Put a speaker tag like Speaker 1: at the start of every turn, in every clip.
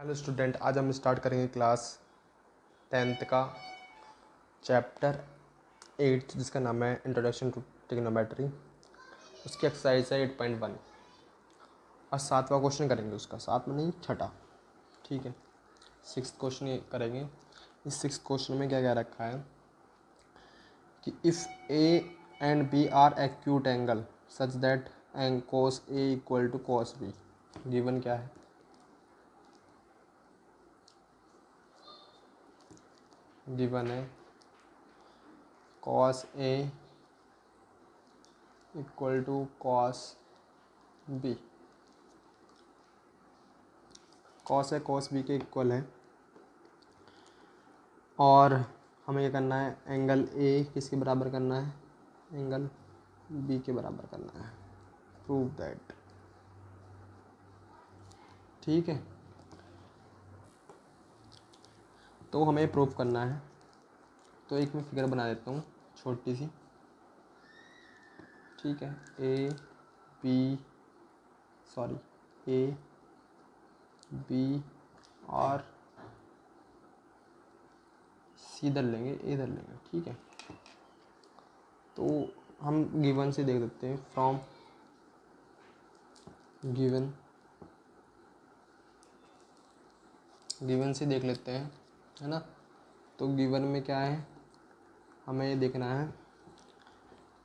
Speaker 1: Hello student, आज हम start करेंगे क्लास 10th का चैप्टर 8 जिसका नाम है इंट्रोडक्शन टू ट्रिग्नोमेट्री। उसकी एक्सरसाइज है 8.1 और 7वां क्वेश्चन करेंगे उसका, 7 में नहीं 6ठा, ठीक है। 6th क्वेश्चन ये करेंगे। इस 6th क्वेश्चन में क्या क्या रखा है कि if A and B are acute angle such that एंग cos A equal to cos B. Given क्या है, गिवन है cos A equal to cos B। cos है cos B के इक्वल है और हमें क्या करना है, एंगल A किसके बराबर करना है, एंगल B के बराबर करना है। प्रूव दैट, ठीक है। तो हमें प्रूव करना है, तो एक मैं फिगर बना देता हूँ छोटी सी, ठीक है। ए बी और सी धर लेंगे, ए धर लेंगे, ठीक है। तो हम गिवन से देख सकते हैं, फ्रॉम गिवन से देख लेते हैं, है ना। तो गिवन में क्या है, हमें ये देखना है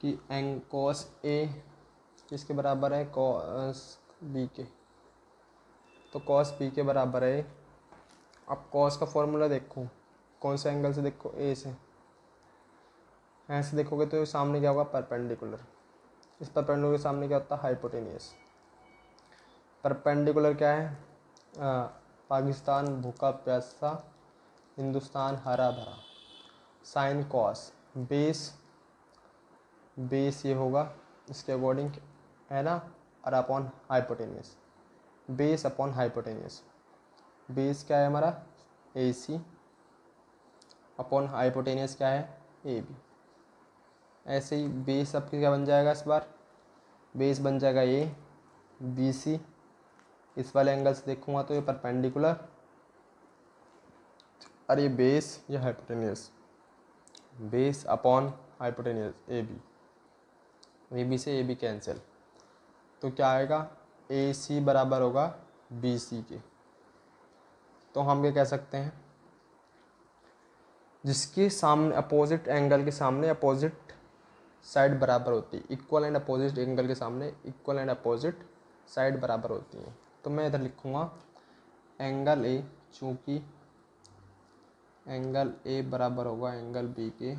Speaker 1: कि एंग कॉस ए किसके बराबर है, कॉस बी के। तो कॉस बी के बराबर है। अब कॉस का फॉर्मूला देखो, कौन से एंगल से देखो, ए से। ऐसे देखोगे तो सामने क्या होगा, परपेंडिकुलर। इस परपेंडिकुलर के सामने क्या होता है, हाइपोटेनियस। परपेंडिकुलर क्या है, पाकिस्तान भूखा प्यासा, हिंदुस्तान हरा भरा। साइन कॉस, बेस ये होगा इसके अकॉर्डिंग, है ना, और upon hypotenuse, base upon hypotenuse. Base क्या है हमारा, ए सी, अपॉन हाइपोटेनियस क्या है, ए बी। ऐसे ही बेस अब क्या बन जाएगा, इस बार बेस बन जाएगा ए बी सी। इस वाले एंगल से देखूंगा तो ये परपेंडिकुलर, और ये बेस, ये hypotenuse. Base upon hypotenuse A B से ए बी कैंसिल, तो क्या आएगा, ए सी बराबर होगा बी सी के। तो हम ये कह सकते हैं, जिसके सामने अपोजिट एंगल के सामने अपोजिट साइड बराबर होती है, इक्वल एंड अपोजिट एंगल के सामने इक्वल एंड अपोजिट साइड बराबर होती हैं। तो मैं इधर लिखूँगा एंगल ए, चूँकि एंगल ए बराबर होगा एंगल बी के,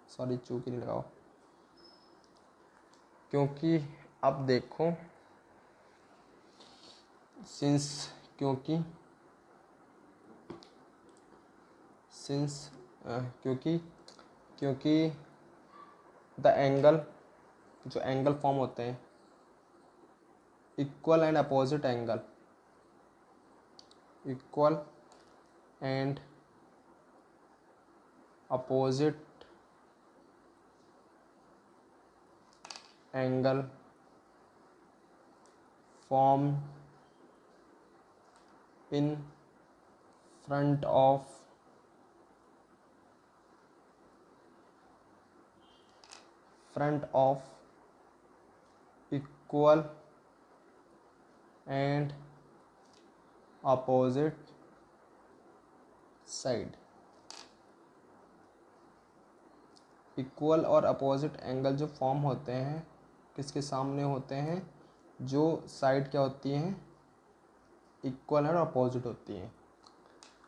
Speaker 1: सॉरी चूँकि नहीं लगाओ, क्योंकि अब देखो, क्योंकि द एंगल, जो एंगल फॉर्म होते हैं, equal and opposite angle, equal and opposite angle form in front of equal and opposite side. Equal और अपोजिट एंगल जो फॉर्म होते हैं, किसके सामने होते हैं, जो साइड क्या होती हैं, इक्वल और अपोजिट होती हैं।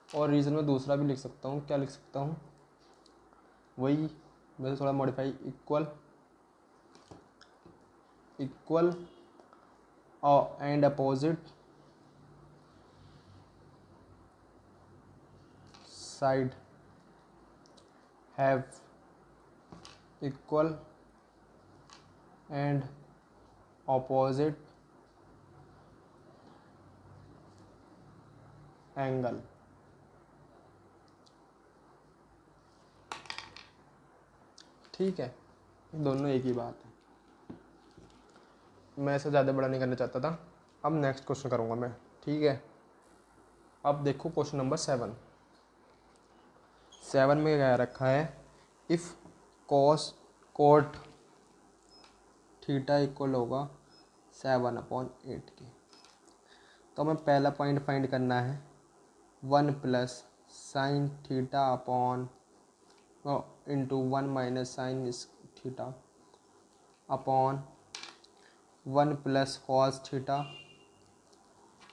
Speaker 1: और रीज़न में दूसरा भी लिख सकता हूँ, क्या लिख सकता हूँ, वही वैसे थोड़ा modify, equal and opposite side have equal and opposite angle. ठीक है, ये दोनों एक ही बात है। मैं इसे ज़्यादा बड़ा नहीं करना चाहता था। अब नेक्स्ट क्वेश्चन करूँगा मैं, ठीक है। अब देखो क्वेश्चन नंबर 7 में क्या रखा है, if cos cot theta equal होगा 7/8 के। तो हमें पहला पॉइंट फाइंड करना है 1 plus sine theta upon into 1 minus sine theta upon 1 plus cos theta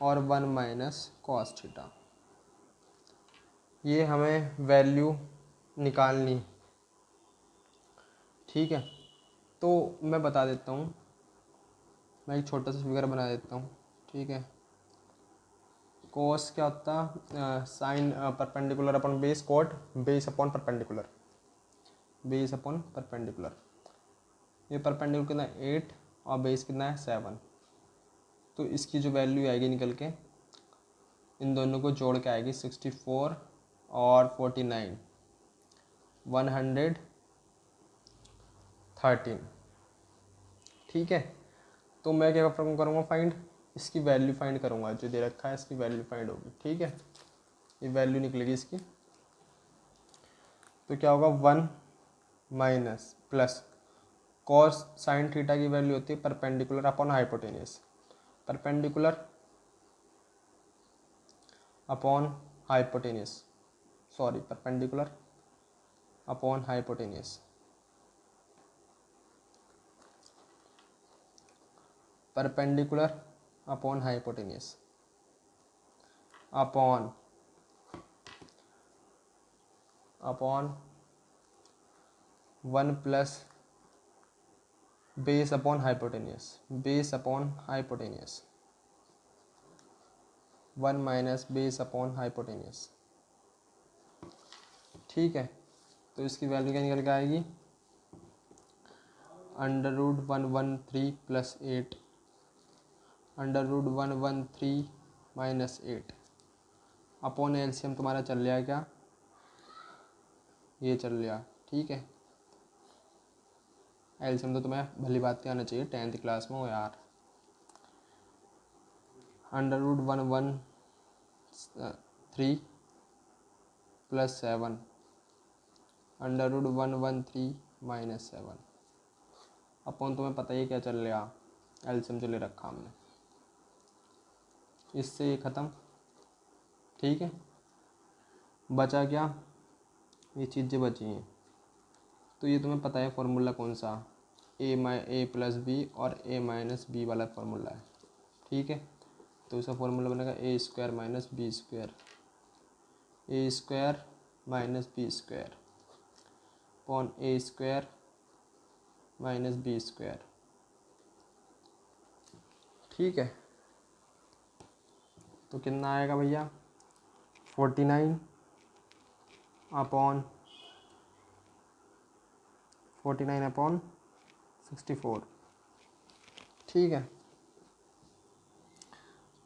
Speaker 1: और 1 माइनस कॉस थीटा। ये हमें वैल्यू निकालनी, ठीक है। तो मैं बता देता हूँ, मैं एक छोटा सा फिगर बना देता हूँ, ठीक है। कोस क्या होता है, sine perpendicular upon base, cot base upon perpendicular, base upon perpendicular. ये परपेंडिकुलर कितना है 8 और बेस कितना है 7। तो इसकी जो वैल्यू आएगी निकल के, इन दोनों को जोड़ के आएगी 64 और 49 113, ठीक है। तो मैं क्या करूँगा फाइंड, इसकी वैल्यू फाइंड करूँगा, जो दे रखा है इसकी वैल्यू फाइंड होगी, ठीक है। ये वैल्यू निकलेगी इसकी, तो क्या होगा 1 minus plus cos sine theta की वैल्यू होती है perpendicular upon hypotenuse, perpendicular upon hypotenuse, sorry perpendicular upon hypotenuse, perpendicular upon hypotenuse upon 1 plus base upon hypotenuse, base upon hypotenuse 1 minus base upon hypotenuse, ठीक है। तो इसकी value क्या निकल के आएगी, √113 प्लस 8 √113 माइनस 8 अपॉन एलसीएम तुम्हारा चल रहा है क्या, ये चल रहा, ठीक है। एलसीएम तो तुम्हें भली बात के आना चाहिए, 10th क्लास में हो यार। √113 प्लस 7 √113 माइनस 7 अपॉन तुम्हें पता ही क्या चल रहा, एलसीएम जो ले रखा हमने, इससे ये ख़त्म, ठीक है। बचा क्या, ये चीज़ें बची हैं। तो ये तुम्हें पता है फॉर्मूला कौन सा, ए प्लस बी और ए माइनस बी वाला फार्मूला है, ठीक है। तो इसका फॉर्मूला बनेगा A square minus B square, A square minus B square upon A square minus B square, ठीक है। तो कितना आएगा भैया 49 अपॉन 64, ठीक है।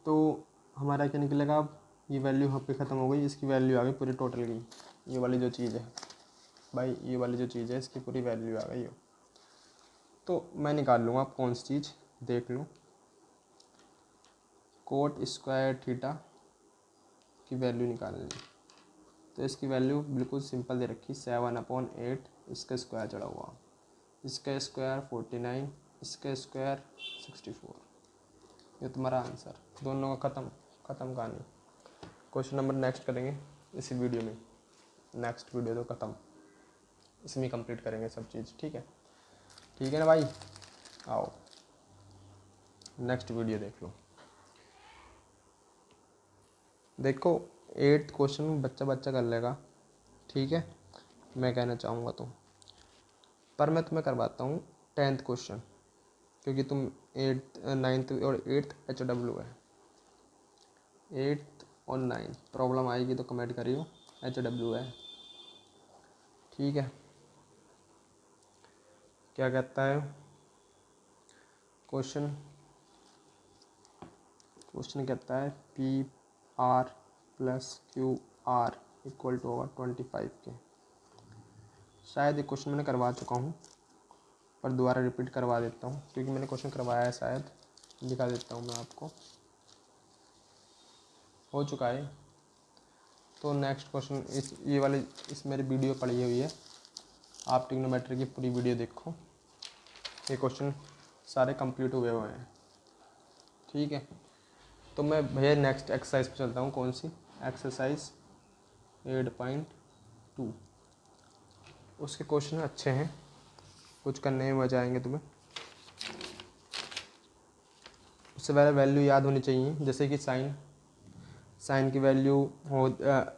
Speaker 1: तो हमारा क्या निकलेगा, अब ये वैल्यू यहाँ पे ख़त्म हो गई, इसकी वैल्यू आ गई पूरी टोटल की, ये वाली जो चीज़ है भाई, ये वाली जो चीज़ है इसकी पूरी वैल्यू आ गई हो। तो मैं निकाल लूँगा, आप कौन सी चीज़ देख लूँ, कोट स्क्वायर थीटा की वैल्यू निकालनी। तो इसकी वैल्यू बिल्कुल सिंपल दे रखी, 7/8, इसका स्क्वायर चढ़ा हुआ, इसका स्क्वायर 49, इसका स्क्वायर 64। ये तुम्हारा आंसर, दोनों का ख़त्म कहानी। क्वेश्चन नंबर नेक्स्ट करेंगे इसी वीडियो में, नेक्स्ट वीडियो तो ख़त्म, इसमें कंप्लीट करेंगे सब चीज़, ठीक है। ठीक है ना भाई, आओ नेक्स्ट वीडियो देख लो। देखो 8th क्वेश्चन बच्चा कर लेगा, ठीक है, मैं कहना चाहूँगा तो। पर मैं तुम्हें करवाता हूँ 10th क्वेश्चन, क्योंकि तुम 8th 9th और 8th HW है, 8th और 9th प्रॉब्लम आएगी तो कमेंट करियो, HW है, ठीक है। क्या कहता है क्वेश्चन कहता है PR plus QR equal to होगा 25 के। शायद ये क्वेश्चन मैंने करवा चुका हूँ, पर दोबारा रिपीट करवा देता हूँ, क्योंकि मैंने क्वेश्चन करवाया है, शायद दिखा देता हूँ मैं आपको, हो चुका है तो नेक्स्ट क्वेश्चन ये वाले इस मेरी वीडियो पड़ी हुई है, आप ट्रिग्नोमेट्री की पूरी वीडियो देखो, ये क्वेश्चन सारे कंप्लीट हुए हुए हैं। ठीक है, तो मैं भैया नेक्स्ट एक्सरसाइज पे चलता हूँ। कौन सी? एक्सरसाइज 8.2। उसके क्वेश्चन अच्छे हैं, कुछ करने में मजा आएंगे तुम्हें। उससे पहले वैल्यू याद होनी चाहिए, जैसे कि साइन की वैल्यू हो,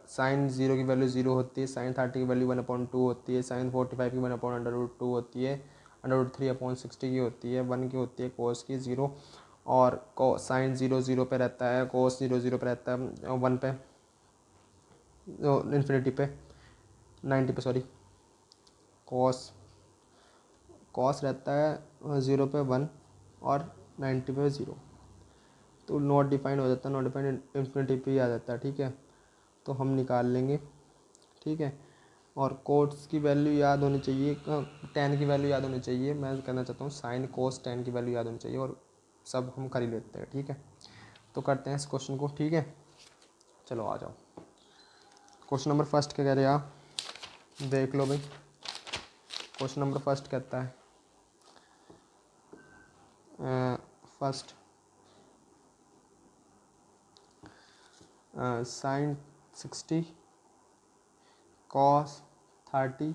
Speaker 1: साइन 0 की वैल्यू 0 होती है, साइन 30 की वैल्यू 1/2 होती है, साइन 45 की 1/√2 होती है, √3/60 की होती है, 1 की होती है, कोस की 0, और साइन 0 0 पे रहता है, कोस 0 0 पे रहता है, 1 पे, इन्फिनिटी पे, 90 पे, सॉरी, कॉस रहता है 0 पे 1 और 90 पे 0। तो नॉट डिफाइंड हो जाता है, नॉट डिफाइंड इन्फिनिटी पे ही आ जाता है। ठीक है, तो हम निकाल लेंगे। ठीक है, और कोट्स की वैल्यू याद होनी चाहिए, टेन की वैल्यू याद होनी चाहिए। मैं कहना चाहता हूँ साइन कोस टेन की वैल्यू याद होनी चाहिए, और सब हम कर ही लेते हैं। ठीक है, तो करते हैं इस क्वेश्चन को। ठीक है, चलो आ जाओ। क्वेश्चन नंबर फर्स्ट क्या कह रहे हैं आप, देख लो भाई। क्वेश्चन नंबर फर्स्ट कहता है first sine 60 cos 30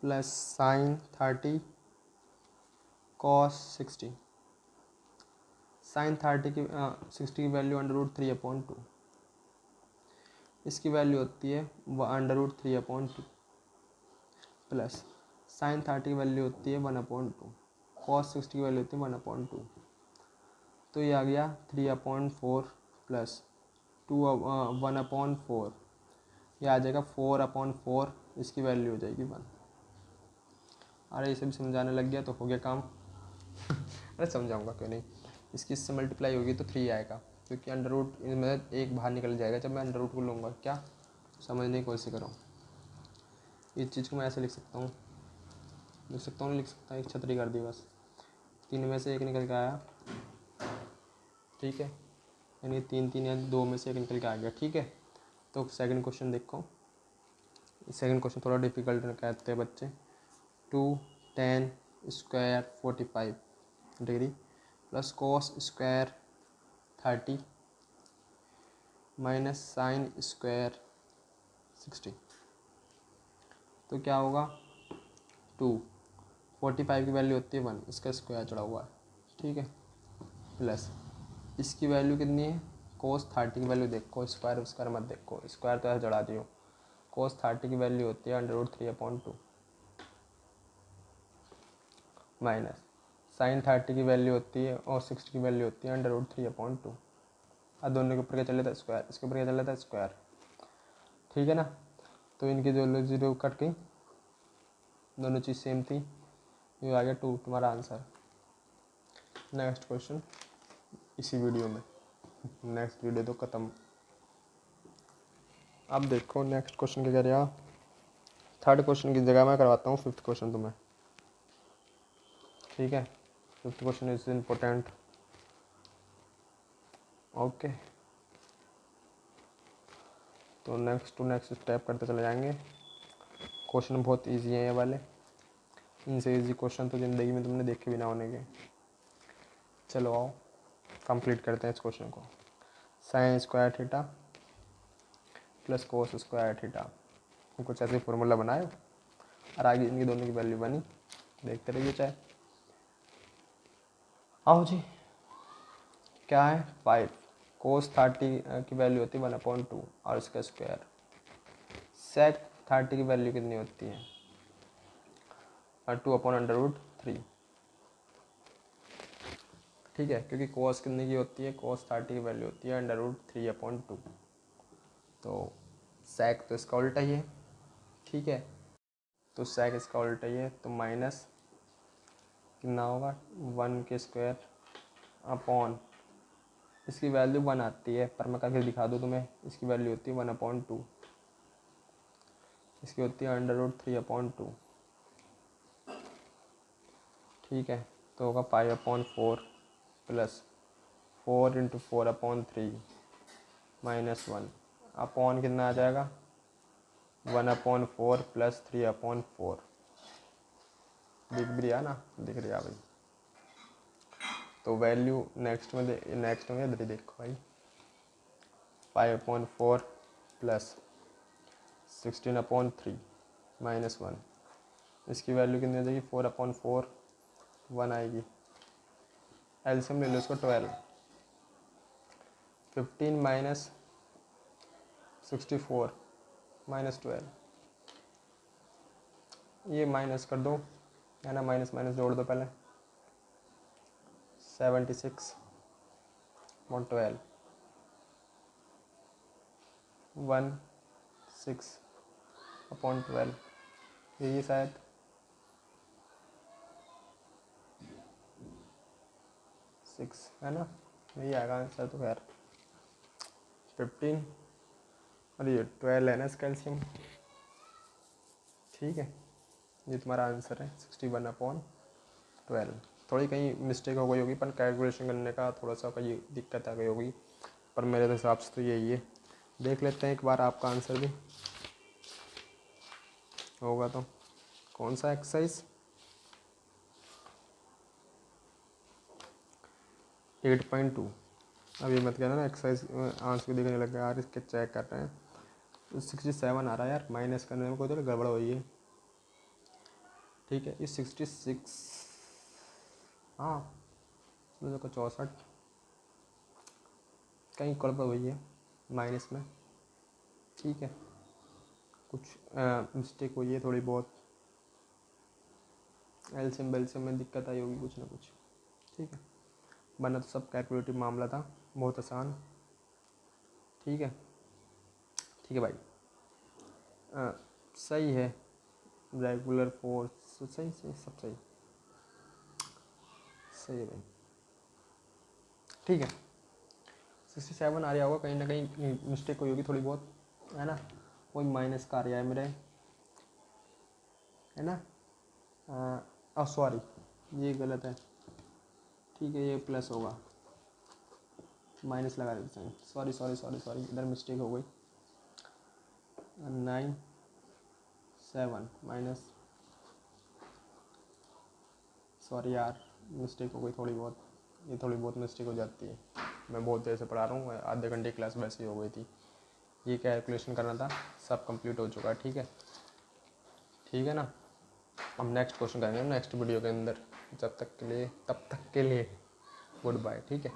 Speaker 1: plus sine 30 cos 60। Sine 30 की 60 की वैल्यू √3/2, इसकी वैल्यू होती है √3/2, प्लस साइन 30 की वैल्यू होती है 1/2, कॉस 60 की वैल्यू होती है 1/2। तो ये आ गया 3/4 प्लस 1/4, ये आ जाएगा 4/4, इसकी वैल्यू हो जाएगी 1। अरे इसे भी समझाने लग गया तो हो गया काम। अरे समझाऊंगा क्यों नहीं, इसकी इससे मल्टीप्लाई होगी तो 3 आएगा, क्योंकि √, मतलब एक बाहर निकल जाएगा जब मैं √ को लूँगा। क्या समझने की कोशिश करो, इस चीज़ को मैं ऐसे लिख सकता हूँ, नहीं लिख सकता, एक छतरी कर दी बस, 3 में से 1 निकल के आया। ठीक है, यानी 3 3 या 2 में से 1 निकल के आ गया। ठीक है, तो सेकंड क्वेश्चन देखो। सेकंड क्वेश्चन थोड़ा डिफिकल्ट कहते हैं बच्चे। 2 tan square 45 degree plus cos square 30 minus sine square 60। तो क्या होगा, 45 की वैल्यू होती है 1, इसका स्क्वायर चढ़ा हुआ है। ठीक है, प्लस इसकी वैल्यू कितनी है, कोस 30 की वैल्यू देखो, स्क्वायर मत देखो, स्क्वायर तो ऐसे चढ़ा दियो। कोस 30 की वैल्यू होती है √3/2 माइनस साइन 30 की वैल्यू होती है और 60 की वैल्यू होती है √3/2। अब दोनों के ऊपर क्या चल रहा था, स्क्वायर, इसके ऊपर क्या चल रहा था, स्क्वायर। ठीक है ना, तो इनकी जो 0 कट गई, दोनों चीज़ सेम थी, ये आ गया 2 तुम्हारा आंसर। नेक्स्ट क्वेश्चन इसी वीडियो में, नेक्स्ट वीडियो तो ख़त्म। अब देखो नेक्स्ट क्वेश्चन क्या कह रहे हैं। थर्ड क्वेश्चन की जगह मैं करवाता हूँ फिफ्थ क्वेश्चन तुम्हें। ठीक है, fifth question is important. Okay, तो नेक्स्ट स्टेप करते चले जाएंगे। क्वेश्चन बहुत इजी है ये वाले, इनसे इजी क्वेश्चन तो ज़िंदगी में तुमने देखे भी ना होने के। चलो आओ कंप्लीट करते हैं इस क्वेश्चन को। Sine square theta plus cos square theta, कुछ ऐसे फॉर्मूला बनाए और आगे इनकी दोनों की वैल्यू बनी, देखते रहिए चाहे। आओ जी, क्या है 5, कोस 30 की वैल्यू होती है 1/2 और इसका स्क्वायर। सेक 30 की वैल्यू कितनी होती है, 2/√3। ठीक है, क्योंकि कोस कितने की होती है, कोस 30 की वैल्यू होती है √3/2, तो सेक तो इसका उल्टा ही है। ठीक है, तो सेक इसका उल्टा ही है, तो माइनस कितना होगा 1 के स्क्वायर अपॉन, इसकी वैल्यू 1 आती है, पर मैं करके दिखा दूँ तुम्हें, इसकी वैल्यू होती है 1/2, इसकी होती है √3/2। ठीक है, तो होगा 5/4 प्लस 4 × 4/3 -1। अपॉन कितना आ जाएगा 1/4 प्लस 3/4 दिख भी रहा ना, दिख रहा भाई। तो वैल्यू नेक्स्ट में इधर ही देखो भाई 5/4 प्लस 16/3 -1, इसकी वैल्यू कितनी आ जाएगी 4/4 1 आएगी। एलसीएम ले लो इसको 12, 15 माइनस 64 माइनस 12, ये माइनस कर दो है ना, माइनस माइनस जोड़ दो पहले 76/12 16/12 यही शायद 6 है ना, यही आएगा आंसर। तो खैर 15 और ये 12 है ना इसका एलसीएम, ठीक है, ये तुम्हारा आंसर है 61/12। थोड़ी कहीं मिस्टेक हो गई होगी, पर कैलकुलेशन करने का थोड़ा सा कहीं दिक्कत आ गई होगी, पर मेरे हिसाब से तो यही है। देख लेते हैं एक बार आपका आंसर भी होगा तो। कौन सा एक्सरसाइज 8.2, अभी मत कहना ना एक्सरसाइज आंसर देखने लग गया यार, इसके चेक कर रहे हैं। 67 आ रहा है यार, माइनस करने में कोई तो गड़बड़ हुई है, ठीक है। ये 66 हाँ 64 कहीं गड़बड़ हुई है माइनस में, ठीक है, कुछ मिस्टेक हुई है थोड़ी बहुत, एलसीएम बेलसीएम में दिक्कत आई होगी कुछ ना कुछ, ठीक है। वरना तो सब कैलकुलेटिव मामला था, बहुत आसान, ठीक है, ठीक है भाई। सही है, रेगुलर फोर्स सही सही सब सही सही है भाई, ठीक है। 67 आ रहा होगा, कहीं ना कहीं मिस्टेक हुई होगी थोड़ी बहुत, है ना, कोई माइनस का आ रहा है मेरे, है ना, सॉरी ये गलत है, ठीक है, ये प्लस होगा, माइनस लगा देते हैं, सॉरी सॉरी सॉरी सॉरी इधर मिस्टेक हो गई, 9 7 माइनस, सॉरी यार मिस्टेक हो गई थोड़ी बहुत, ये थोड़ी बहुत मिस्टेक हो जाती है, मैं बहुत देर से पढ़ा रहा हूँ, आधे घंटे क्लास वैसे ही हो गई थी। ये कैलकुलेशन करना था, सब कंप्लीट हो चुका है, ठीक है ना। हम नेक्स्ट क्वेश्चन करेंगे नेक्स्ट वीडियो के अंदर, तब तक के लिए गुड बाय, ठीक है।